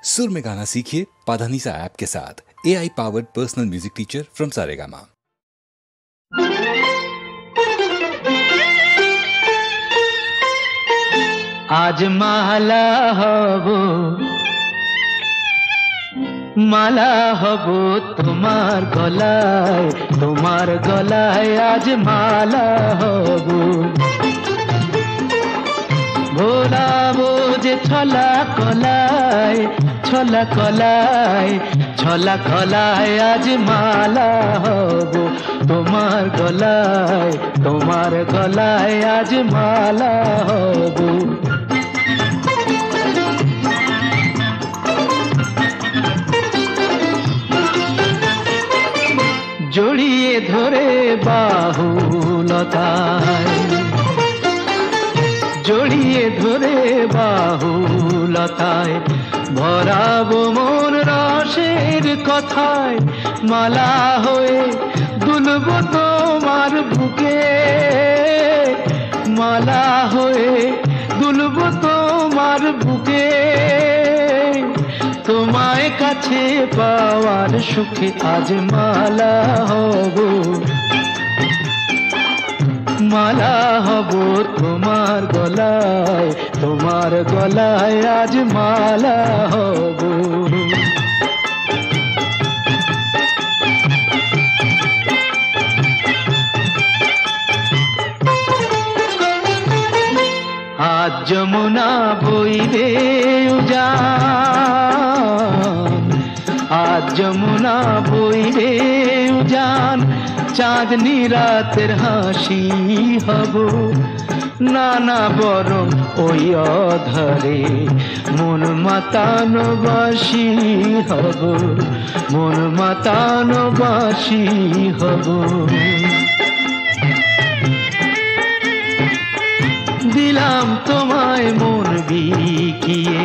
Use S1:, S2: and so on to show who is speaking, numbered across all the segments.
S1: सुर में गाना सीखिए पाधानीसा ऐप के साथ। AI powered personal music teacher from Saregama.
S2: आज माला हबो তোমার গলায় আজ মালা হবো ভোলাবো যে ছলা কলায় আজ মালা হবো তোমার গলায় আজ মালা হবো জড়িয়ে ধরে বাহুলতায় ভরাবো মন রসের কথায় মালা হয়ে দুলবো তোমার বুকে মালা হয়ে দুলবো তোমার বুকে তোমায় কাছে পাওয়ার সুখে আজ মালা হব তোমার গলায় আজ মালা হব আজ যমুনা বইবে উজান আজ যমুনা বইবে উজান চাঁদনি রাতের হাসি হব নানা বরং ওই অধরে মন মাতানো বাসি হব দিলাম তোমায় মন বিকিয়ে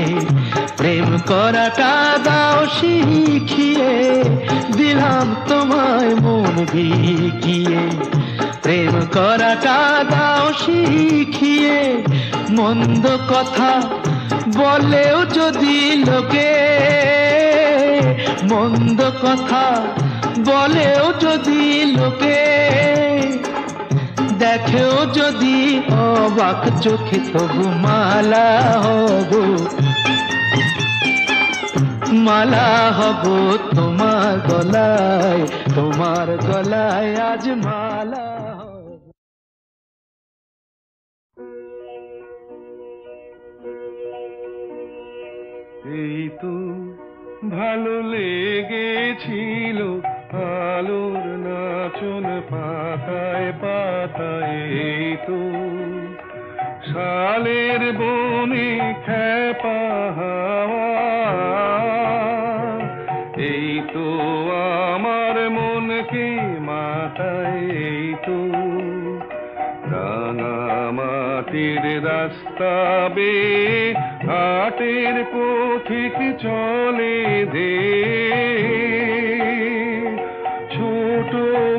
S2: প্রেম করাটা দাও শিখিয়ে দিলাম তোমায় মন বিকিয়ে প্রেম করাটা দাও শিখিয়ে মন্দ কথা বলেও যদি লোকে মন্দ কথা বলেও যদি লোকে দেখেও যদি অবাক চোখে তবু মালা হব তোমার গলায় আজ মালা হব
S3: এই তো ভালো লেগেছিল আলোর নাচন পাতায় পাতায় এই তো শালের বনে খেপা হাওয়া এই তো আমার মনকে মাতায় এই তো রাঙা মাটির রাস্তা বেয়ে ঘাটের পথিক চলে দে ছোট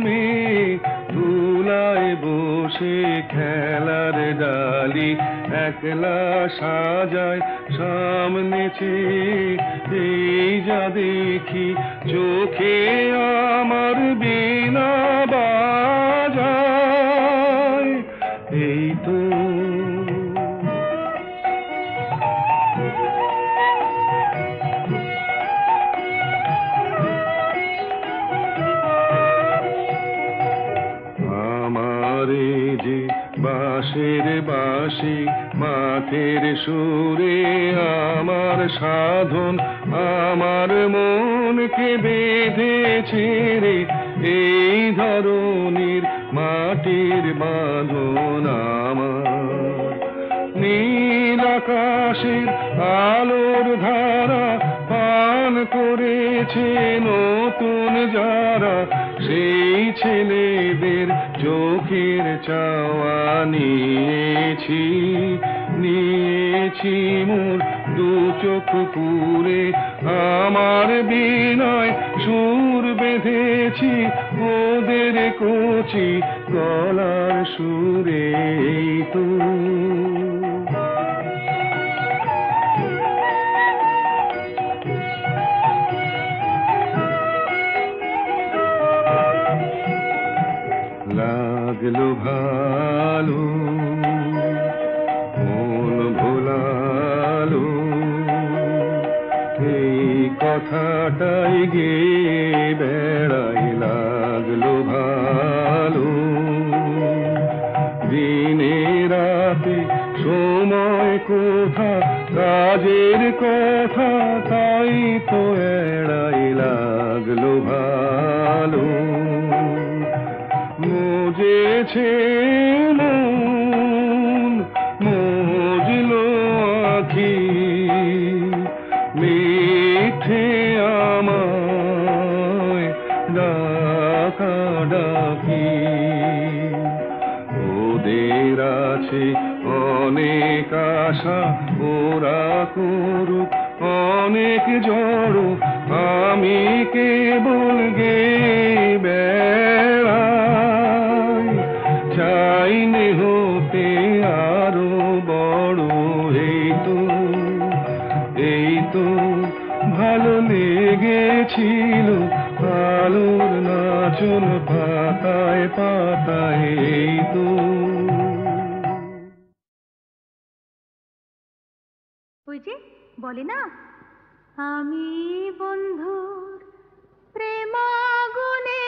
S3: মেয়ে তুলায় বসে খেলার ডালি একলা সাজায় সামনেছে এই যা দেখি চোখে আমার বিনা বাজায় এই তো বাঁশের বাঁশি মাঠের সুরে আমার সাধন আমার মনকে বেঁধেছে রে এই ধরনের মাটির বাঁধন আমার নীল আকাশের আলোর ধারা পান করেছে নতুন যারা সেই ছেলেদের চোখের চাওয়া নিয়েছি মোর দু চোখ পুরে আমার বিনয় সুর বেঁধেছি ওদের কচি গলার সুরে তো কথাটাই গে বেড়াই লাগলো ভালো। দিনে রাতে সময় কোথা, কাজের কথা তাই তো এড়াই লাগলো ভালো। মজেছে মন, মজলো আখি, মিথ্যে আমায় ডাকা ডাকি। ওদের আছে অনেক আশা, ওরা করুক অনেক জড়, আমি কেবল গে বেড়াই। চাইনে হতে আরো বড়, এই তো ভালো লেগেছিল আলোর নাচন পাতায় পাতায়, এই তো।
S4: ওই যে বলে না, আমি বন্ধুর প্রেমাগুনে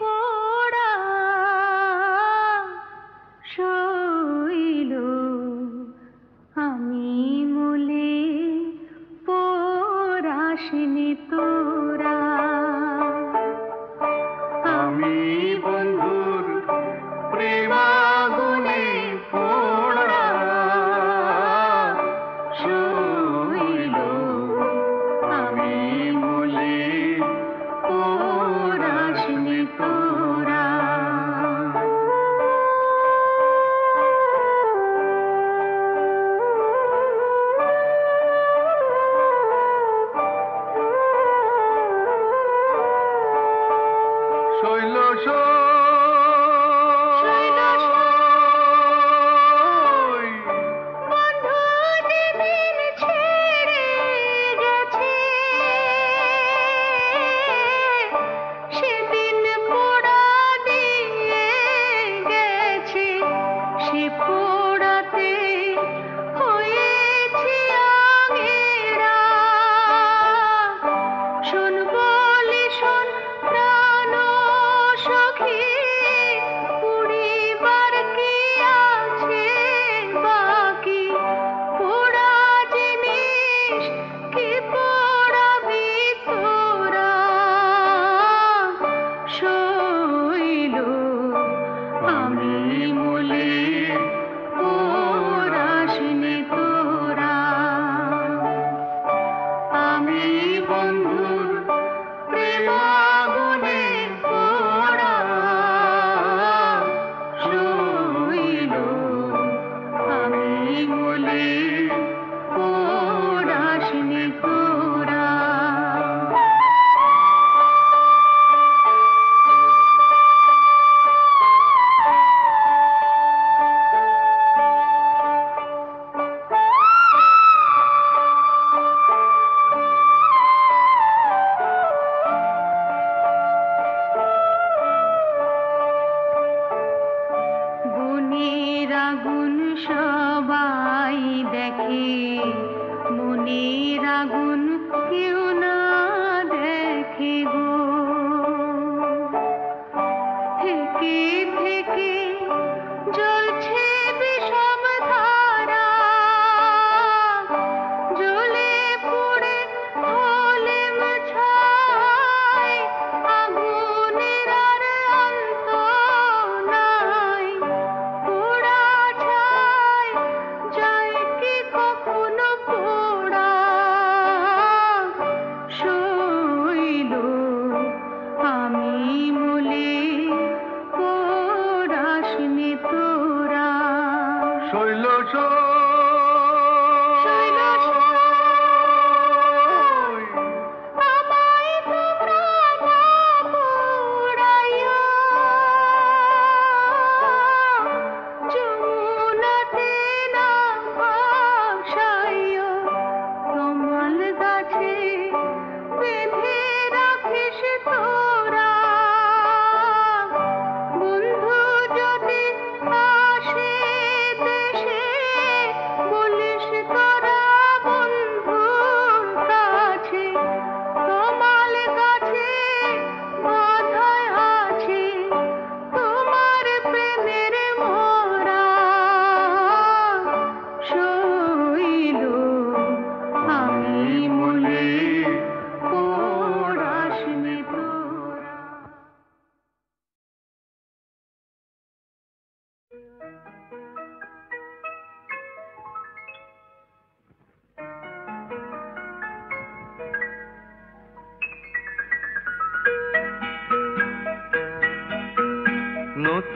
S4: পোড়া, শৈল আমি মলে পোড়াসনি তোরা।
S3: আমি বন্ধুর প্রেমাগুনে পোড়া,
S4: শৈল আমি মলে পোড়াসনি তোরা।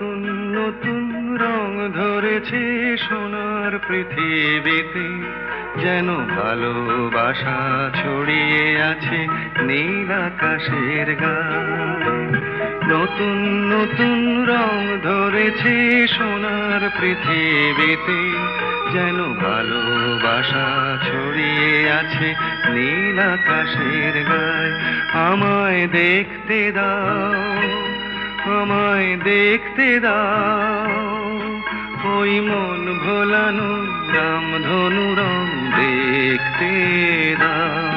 S3: নতুন নতুন রং ধরেছে সোনার পৃথিবীতে, যেন ভালোবাসা ছড়িয়ে আছে নীল আকাশের গায়ে। নতুন নতুন রং ধরেছে সোনার পৃথিবীতে, যেন ভালোবাসা ছড়িয়ে আছে নীল আকাশের গায়ে। আমায় দেখতে দাও, আমায় দেখতে দাও, ওই মন ভোলানো রামধনু রং দেখতে দাও।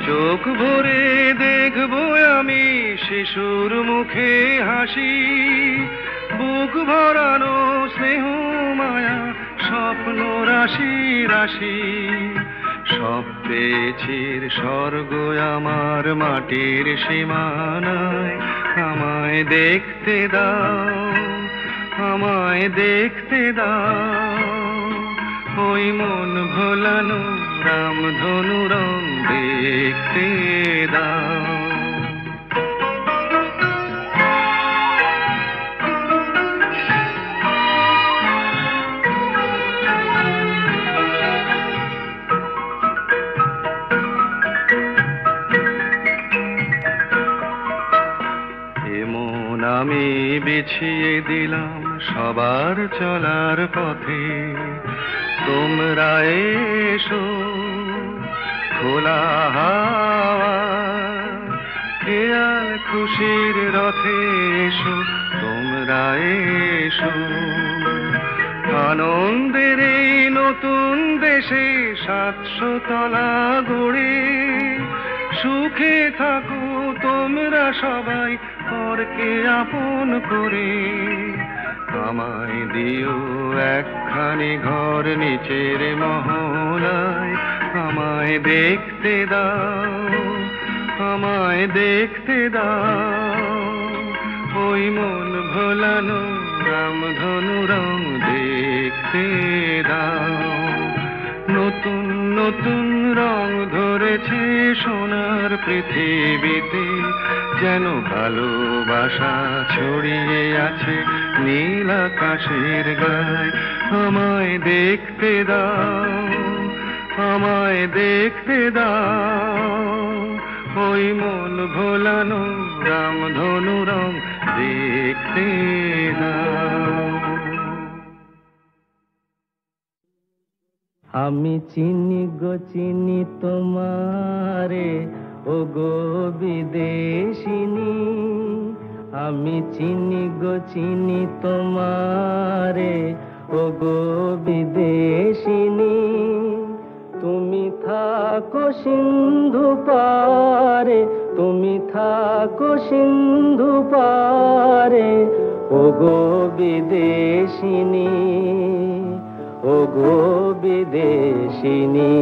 S3: চোখ ভরে দেখবো আমি শিশুর মুখে হাসি, বুক ভরানো স্নেহ মায়া স্বপ্ন রাশি রাশি। সব পেয়েছি স্বর্গ আমার মাটির সীমানায়। আমায় দেখতে দাও, আমায় দেখতে দাও, ওই মন ভোলানো রামধনু রং দেখতে দাও। এমন আমি বিছিয়ে দিলাম সবার চলার পথে, তোমরা এসো খোলা হাওয়া, খেয়াল খুশির রথে এসো তোমরা এসো। আনন্দের এই নতুন দেশে 700 তলা গড়ে, সুখে থাকো তোমরা সবাই পরকে আপন করে। আমায় দিও একখানি ঘর নিচের মহলায়। আমায় দেখতে দাও, আমায় দেখতে দাও, ওই মন ভোলানো রামধনু রং দেখতে দাও। নতুন নতুন রং ধরেছে সোনার পৃথিবীতে, যেন ভালোবাসা ছড়িয়ে আছে নীল আকাশের গায়ে। আমায় দেখতে দাও, আমায় দেখতে দাও, ওই মন ভোলানো রামধনু রং দেখতে দাও।
S2: আমি চিনি গো চিনি তোমারে, ও গো বিদেশিনী। আমি চিনি গো চিনি তোমারে, ও গো বিদেশিনী। তুমি থাকো সিন্ধু পারে, তুমি থাকো সিন্ধু পারে, ও গো বিদেশিনী, ও গো বিদেশিনী।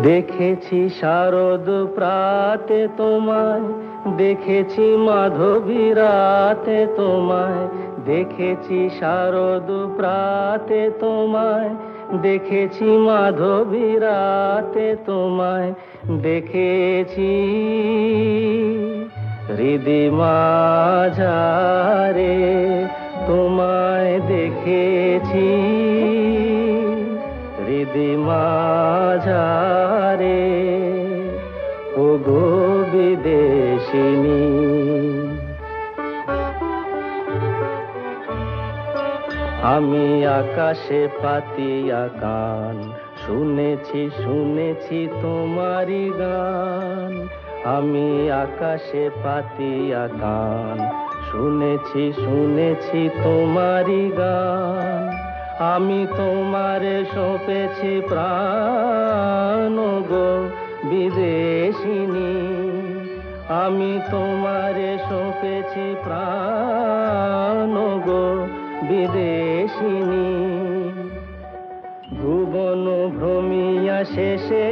S2: দেখেছি শারদ প্রাতে তোমায়, দেখেছি মাধবী রাতে তোমায়, দেখেছি শারদ প্রাতে তোমায়, দেখেছি মাধবী রাতে তোমায়, দেখেছি হৃদি মাঝারে তোমায়, দেখেছি হৃদি মাঝারে, ও গো বিদেশিনী। আমি আকাশে পাতিয়া গান, শুনেছি শুনেছি তোমারি গান। আমি আকাশে পাতিয়া গান, শুনেছি শুনেছি তোমারি গান। আমি তোমারে সঁপেছি প্রাণ গো বিদেশিনী। আমি তোমারে সঁপেছি প্রাণ গো বিদেশিনী। ভুবন ভ্রমিয়া শেষে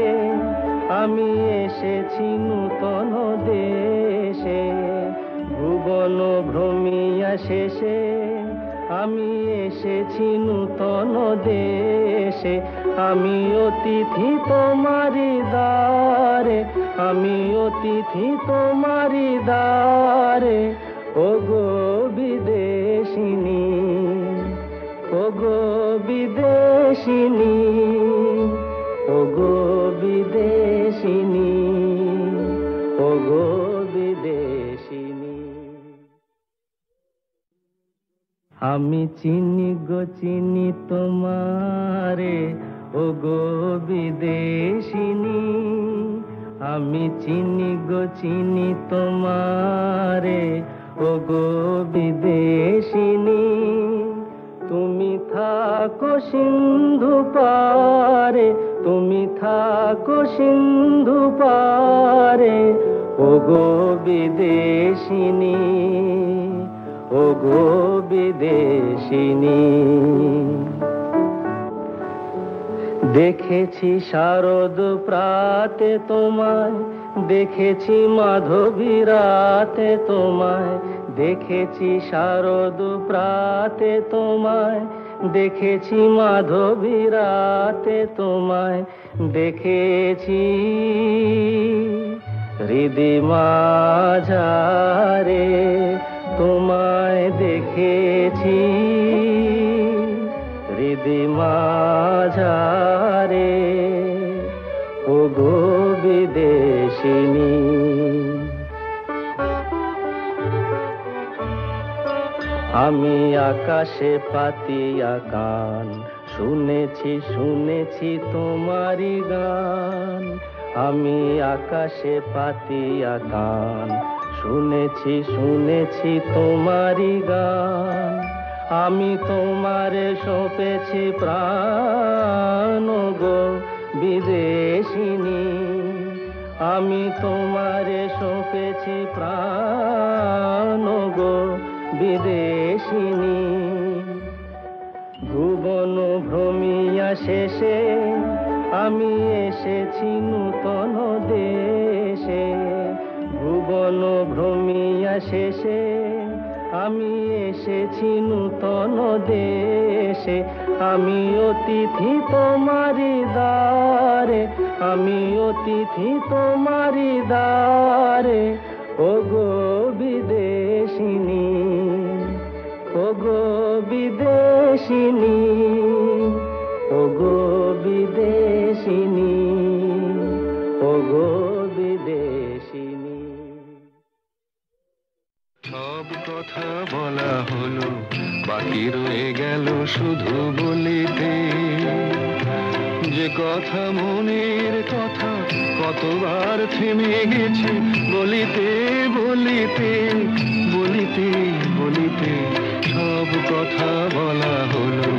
S2: আমি এসেছি নূতন দেশে, ভুবন ভ্রমিয়া শেষে আমি এসেছি নূতন দেশে। আমি অতিথি তোমারি দ্বারে, আমি অতিথি তোমারি দ্বারে, ওগো বিদেশিনী, ওগো বিদেশিনী, ওগো বিদেশিনী, ওগো বিদেশিনী। আমি চিনি গো চিনি তোমারে, ওগো বিদেশিনী। আমি চিনি গো চিনি তোমারে, ওগো বিদেশিনী। তুমি থাকো সিন্ধু পারে, তুমি থাকো সিন্ধু পারে, ওগো বিদেশিনী, ওগো বিদেশিনী। দেখেছি শারদ প্রাতে তোমায়, দেখেছি মাধবী রাতে তোমায়, দেখেছি শারদ প্রাতে তোমায়, দেখেছি মাধবী রাতে তোমায়, দেখেছি হৃদি মাঝারে তোমায়, দেখেছি হৃদি মাঝারে, ওগো বিদেশিনী। আমি আকাশে পাতিয়া কান, শুনেছি শুনেছি তোমারি গান। আমি আকাশে পাতিয়া কান, শুনেছি শুনেছি তোমারি গান। আমি তোমারে সঁপেছি প্রাণ গো বিদেশিনী। আমি তোমারে সঁপেছি প্রাণ গো বিদেশিনী। ভুবন ভ্রমিয়া শেষে আমি এসেছি নূতন দেশে। ভুবন ভ্রমিয়া শেষে আমি এসেছি নূতন দেশে। আমি অতিথি তোমারি দ্বারে, আমি অতিথি তোমারি দ্বারে, ওগো বিদেশিনী, ওগো বিদেশিনী, ওগো বিদেশিনী, ওগো বিদেশিনী।
S3: সব কথা বলা হলো, বাকি রয়ে গেল শুধু বলিতে। যে কথা মনের কথা কতবার থেমে গেছে বলিতে বলিতে বলিতে বলিতে। সব কথা বলা হলো,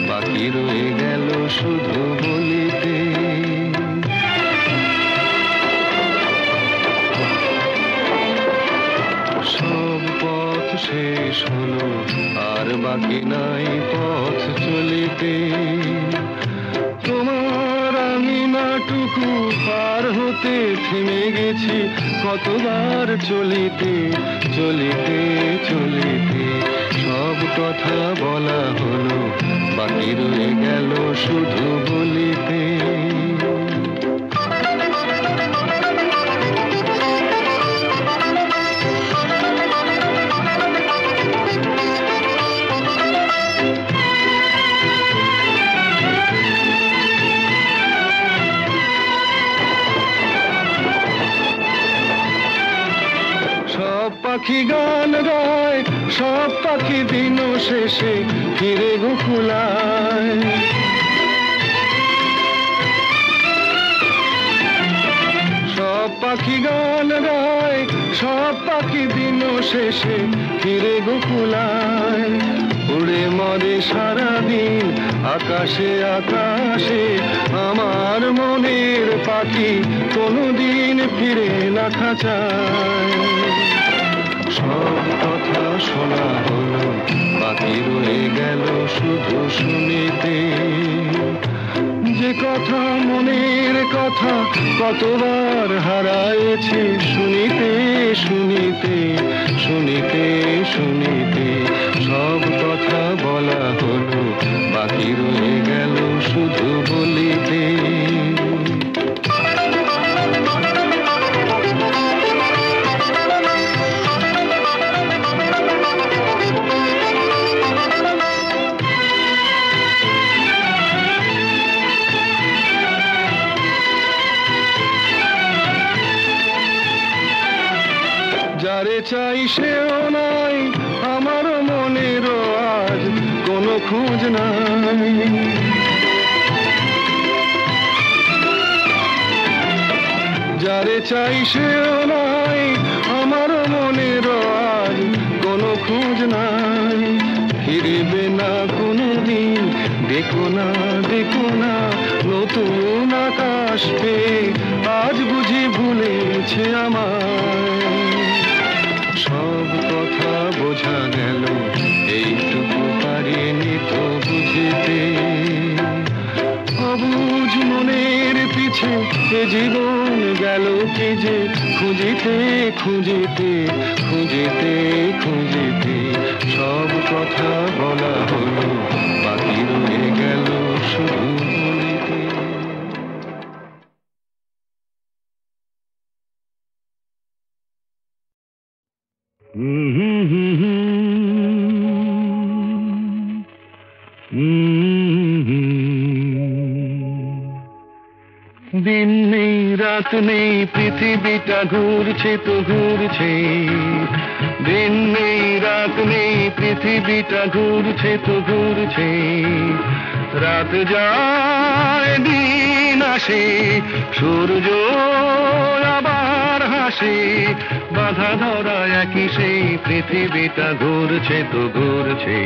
S3: বাকি রয়ে গেল শুধু বলিতে। সব পথ শেষ হলো, আর বাকি নাই পথ চলিতে। তোমার আঙিনাটুকু পার হতে থেমে গেছি কতবার চলিতে চলিতে চলিতে। সব কথা বলা হলো, বাকি রয়ে গেল শুধু বলিতে। পাখি গান গায়, সব পাখি দিন শেষে ফিরে গোকুলায়। সব পাখি গান গায়, সব পাখি দিন শেষে ফিরে গোকুলায়। উড়ে মরে সারাদিন আকাশে আকাশে, আমার মনের পাখি কোনদিন ফিরে না খাঁচায়। সব কথা শোনা হলো, বাকি রয়ে গেল শুধু শুনিতে। যে কথা মনের কথা কতবার হারায়েছি শুনিতে শুনিতে শুনিতে শুনিতে সব কথা বলা হলো বাকি রয়ে গেল শুধু বলিতে যারে চাই সেও নাই আমার মনের আজ কোনো খোঁজ নাই যারে চাই সেও নাই আমার মনের আজ কোনো খোঁজ নাই ফিরবে না কোনোদিন দেখো না নতুন আকাশ পেয়ে আজ বুঝি ভুলেছে আমায় সব কথা বোঝা গেল এইটুকু পারিনি তো বুঝিতে অবুঝ মনের পিছে এ জীবন গেল কি যে খুঁজিতে খুঁজিতে খুঁজিতে খুঁজিতে সব কথা বলা হলো বাকি রয়ে গেল শুধু বলিতে দিন নেই রাত নেই পৃথিবীটা ঘুরছে তো ঘুরছে দিন নেই রাত নেই পৃথিবীটা ঘুরছে তো ঘুরছে রাত যায় দিন আসে সূর্য আবার হাসে বাধা ধরা একই সেই পৃথিবীটা ঘুরছে তো ঘুরছে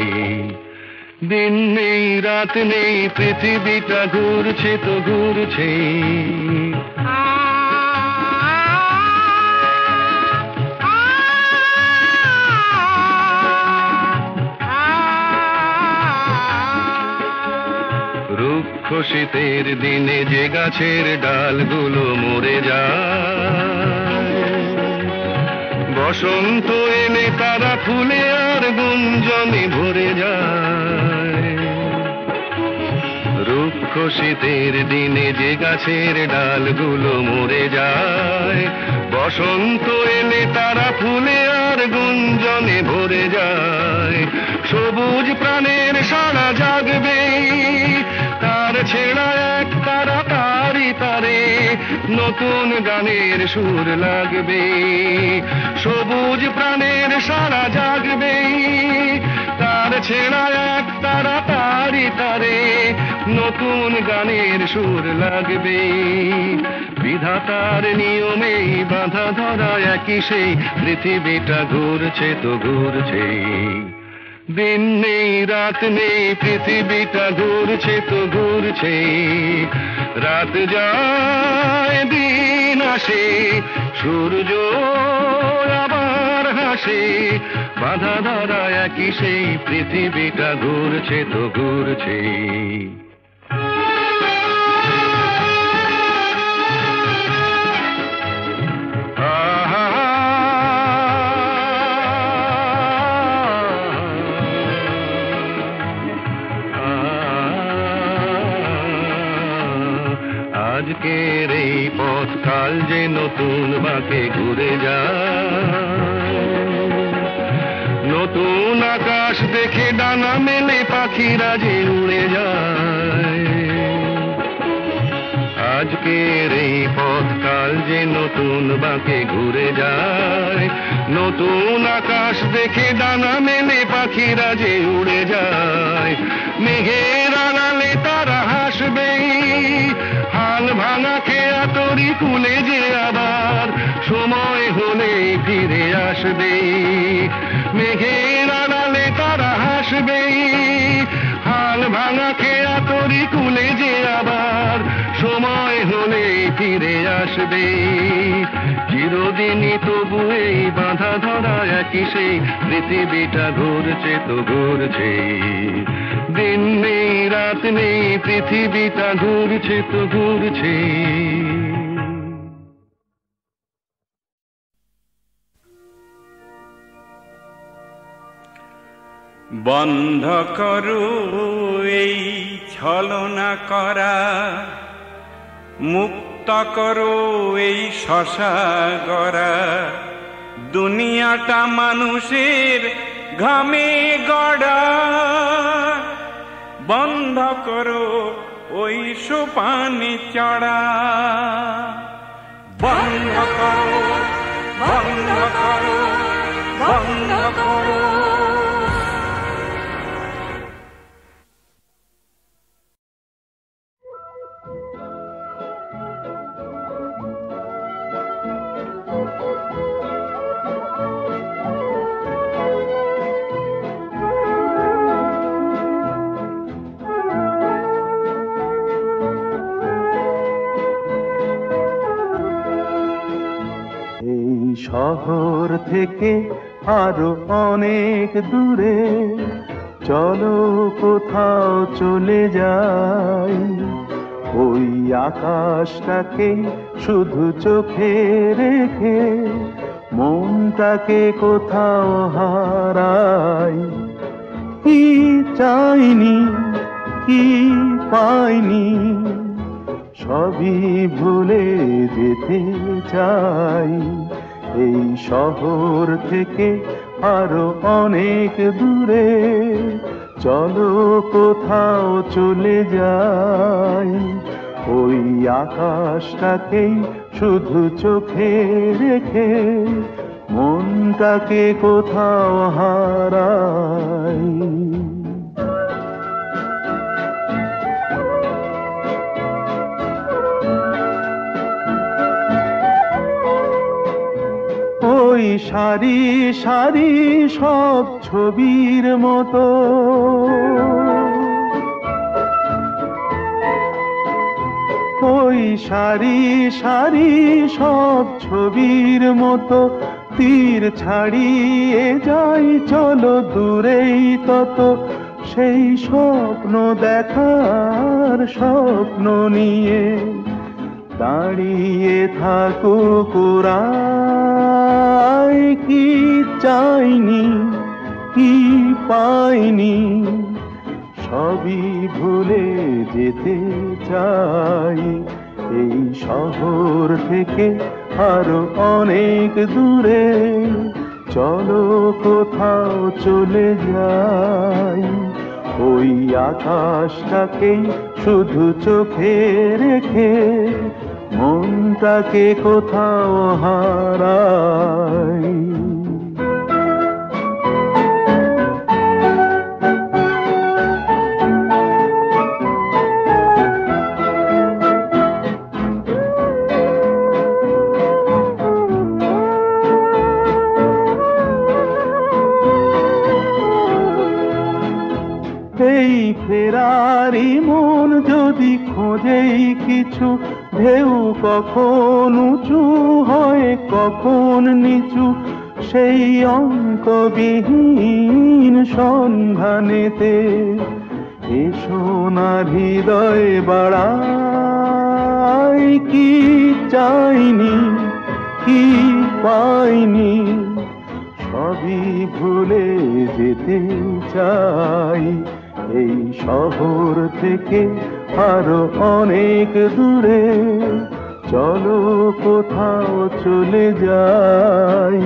S3: দিন নেই রাত নেই পৃথিবীটা ঘুরছে তো ঘুরছে রুক্ষ শীতের দিনে যে গাছের ডালগুলো মরে যায় বসন্ত এলে তারা ফুলে আর গুঞ্জনে ভরে যায় রুক্ষ শীতের দিনে যে গাছের ডালগুলো মরে যায় বসন্ত এলে তারা ফুলে আর গুঞ্জনে ভরে যায় সবুজ প্রাণের সারা জাগবে তার ছেঁড়া এক তারা তারি তারে নতুন গানের সুর লাগবে সবুজ প্রাণের সারা জাগবে তার ছেঁড়া এক তারা তারি তারে নতুন গানের সুর লাগবে বিধাতার নিয়মেই বাঁধা ধরা একই সেই পৃথিবীটা ঘুরছে তো ঘুরছে দিন নেই রাত নেই পৃথিবীটা ঘুরছে তো ঘুরছে রাত যায় দিন আসে সূর্য আবার হাসে বাধা ধরা একই সেই পৃথিবীটা ঘুরছে তো ঘুরছে আজকের এই পথ কাল যে নতুন বাঁকে ঘুরে যায় নতুন আকাশ দেখে ডানা মেলে পাখিরা যে উড়ে যায় আজকের এই পথ কাল যে নতুন বাঁকে ঘুরে যায় নতুন আকাশ দেখে ডানা মেলে পাখিরা যে উড়ে যায় মেঘের আড়ালে তারা হাসবে হাল ভাঙা খেয়া তরি কুলে যে আবার সময় হলে ফিরে আসবে মেঘের আড়ালে তারা হাসবে হাল ভাঙা খেয়া তরি কুলে যে আবার সময় হলে ফিরে আসবে চিরদিনই তবু এই বাঁধা ধরা একই সেই পৃথিবীটা ঘুরছে তো ঘুরছে দিন নেই রাত নেই পৃথিবীটা ঘুরছে তো ঘুরছে।
S5: বন্ধ করো এই ছলনা করা, মুক্ত করো এই শশা গড়া। দুনিয়াটা মানুষের ঘামে গড়া। বন্ধ করো ওই সোপানে চড়া। বন্ধ করো, বন্ধ করো, বন্ধ করো।
S6: শহর থেকে আরো অনেক দূরে চলো কোথাও চলে যাই। ওই আকাশটাকে শুধু চোখে রেখে মনটাকে কোথাও হারাই। কি চাইনি, কি পাইনি, সবই ভুলে যেতে চাই। এই শহর থেকে আরো অনেক দূরে চলো কোথাও চলে যাই। ওই আকাশটাকেই শুধু চোখে রেখে মনটাকে কোথাও হারাই। ওই সারি সারি সব ছবির মতো ওই সারি সারি সব ছবির মতো তীর ছাড়িয়ে যাই চলো দূরেই তত। সেই স্বপ্ন দেখার স্বপ্ন নিয়ে দাঁড়িয়ে থাকুক ওরাই। কি চাইনি, কি পাইনি, সবই ভুলে যেতে চাই। এই শহর থেকে আরো অনেক দূরে চলো কোথাও চলে যাই। ওই আকাশটাকেই শুধু চোখে রেখে মনটাকে কোথাও হারাই। এই ফেরারি মন যদি খোঁজেই কিছু, ঢেউ কখন উঁচু হয় কখন নিচু, সেই অঙ্কবিহীন সন্ধানেতে এসো না হৃদয় বাড়াই। কি চাইনি, কি পাইনি, সবই ভুলে যেতে চাই। এই শহর থেকে আরো অনেক দূরে চলো কোথাও চলে যাই।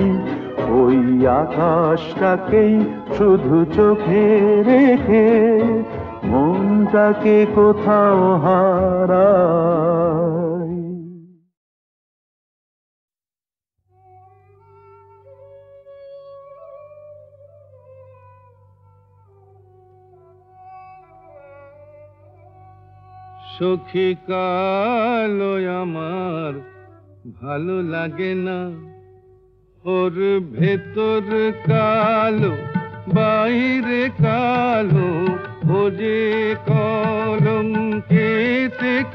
S6: ওই আকাশটাকেই শুধু চোখে রেখে মনটাকে কোথাও হারাই।
S3: সখী কালো আমার ভালো লাগে না, ওর ভেতর কালো বাইরে কালো, ও যে কলঙ্কেতে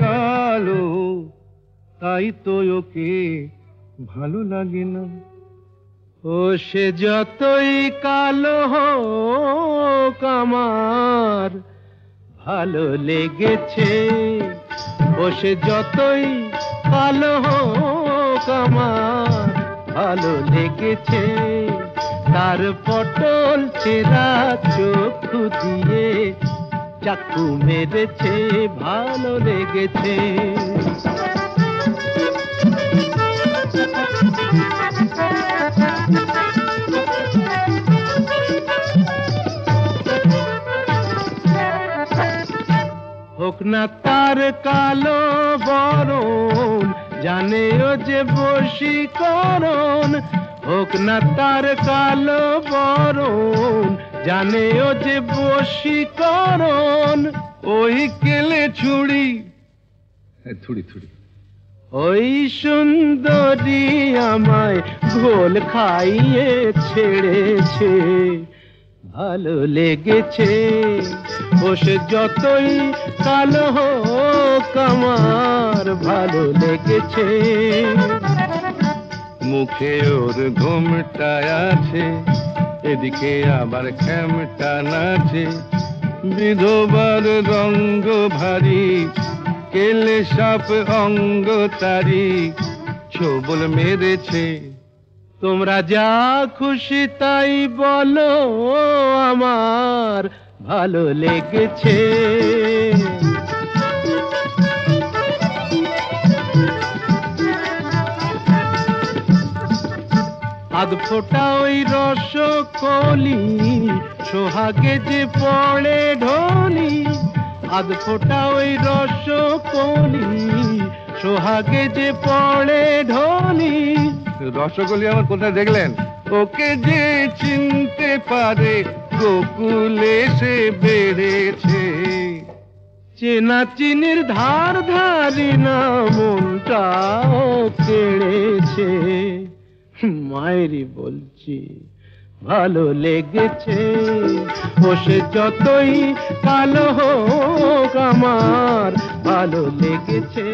S3: কালো, তাই তো ওকে ভালো লাগে না। ও সে যতই কালো হোক আমার
S2: ভালো লেগেছে বসে যতই কালো হোক আমার ভালো লেগেছে তার পটল ছেঁড়া চক্ষু দিয়ে চাকু মেরেছে ভালো লেগেছে হোক না তার কালো বরণ জানে ও যে বশীকরণ হোক না তার কালো বরণ জানে ও যে বশীকরণ ওই কেলে ছুরি
S3: থুড়ি থুড়ি
S2: ওই সুন্দরী আমায় ঘোল খাইয়ে ছেড়েছে ভালো লেগেছে বসে যতই কালো হোক আমার ভালো লেগেছে
S3: মুখে ওর ঘুমটা আছে এদিকে আবার খ্যামটা নাচে বিধবার রঙ্গ ভারী কেলে সাপ অঙ্গ তারি ছোবল মেরেছে
S2: তোমরা যা খুশি তাই বলো আমার ভালো লেগেছে আধ ফোঁটা ওই রসকলি সোহাগে যে পড়ে ঢোলি আধ ফোঁটা ওই রসকলি সোহাগে যে পড়ে ঢোলি
S3: রসগোল্লা আমার কোথায় দেখলেন ওকে যে চিনতে পারে গোকুলে সে বেড়েছে
S2: চেনা চিনির ধার ধারি না মনটাও কেড়েছে মায়েরই বলছি ভালো লেগেছে বসে যতই কালো হোক আমার ভালো লেগেছে